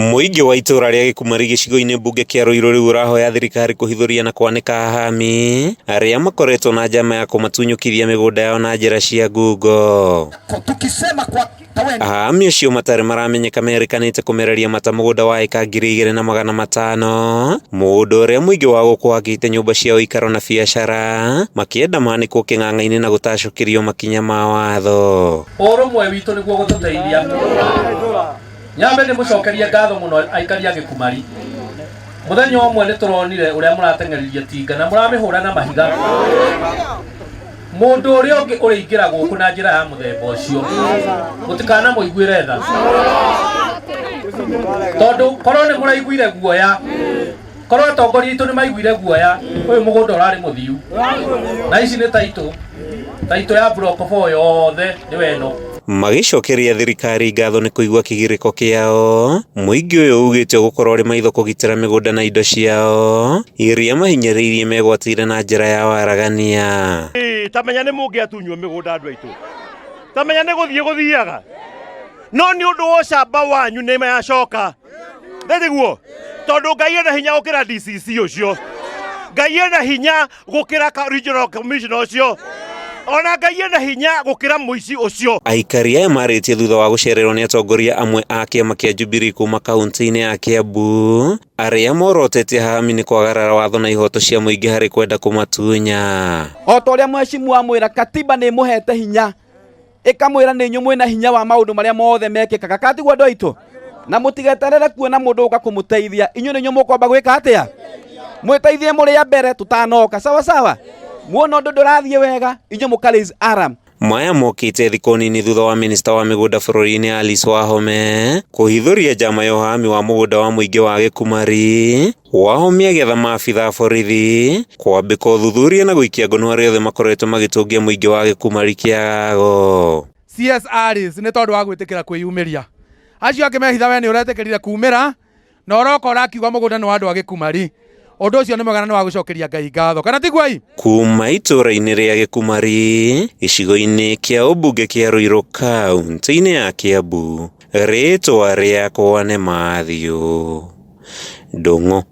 Muingi wa itura ria Gikumari gicigo-ini mbunge kia Ruiru riu urahoya thirikari kuhithuria na kwanika ahami aria makoretwo na njama ya kumatunyukithia migunda yao na njira cia ngungo. Ahami acio matari maramenyeka merikanite kumereria mata mugunda wa eka 2,500 mundu uria muingi wa guku wakite nyumba cia uikaro na biacara makienda manikwo king'ang'a-ini na gutacukirio makinya ma watho. Urumwe witu niguo gututeithia nyambe ni mucokeria ngatho muno aikari a Gikumari. Muthenya umwe ni turonire uria murateng'eriria tinga na muramihura na mahiga. Mundu uria ungi uriingira guku na njira ya muthemba ucio mutikana muiguire tha tondu korwo ni muraiguire guoya, korwo atongoria itu ni maiguire guoya, uyu mugunda urari muthiu na ici ni taito ya block 4 yothe ni weno. Magicokeria thirikari ngatho ni kuigua kigiriko kiao, muingi uyu ugite gukorwo ri maitho kugitira migunda na indo ciao iria mahinyiriirie megwatire na njira ya waragania. Tamenya ni mungia tunywo migunda andu aitu, tamenya ni guthiaga no ni undu wo camba wanyu ni mayacoka thethiguo tondu Ngai ena hinya gukira DCC ucio, Ngai ena hinya gukira regional commissioner ucio, ona Ngai ena hinya gukira muici ucio. Aikari aya maritie thutha wa gucererwo ni atongoria amwe a kiama kia Jubilee kuma kaunti-ini ya Kiambu aria morotete ahami ni kwagarara watho na ihoto cia muingi hari kwenda kumatunya. O ta uria mheshimiwa amwira katiba ni muhete hinya, ikamwira ni nyumwe na hinya wa maundu maria mothe mekikaga katiguo andu aitu, na mutigeterere kuona mundu uka kumuteithia. Inyu ni nyumu kwamba gwika atia mwiteithie muri ya mbere tutanoka sawa sawa, muona undu ndurathie wega inyu mukaliz aram. Maya mokite thiko nini thutha wa minista wa migunda bururi-ini Alice Wahome kuhithuria njama ya uhami wa mugunda wa muingi wa Gikumari. Wahome agetha maabitha borithi kwambika uthuthuria na guikia ngono aria othe makoretwo magitungia muingi wa Gikumari kiago. CSRs ni tondu wa gwitikira kwiyumiria acio angi mehitha we ni uretikirire kumira na uroka urakiuga mugunda ni wa andu a Gikumari. Undu ucio ni mwega ni wa gucokeria Ngai ngatho kana tiguo ii. Kuma itura-ini ria Gikumari icigo-ini kia ubunge kia Ruiru kaunti-ini ya Kiambu, ritwa riakwa ni Mathew Ndung'u.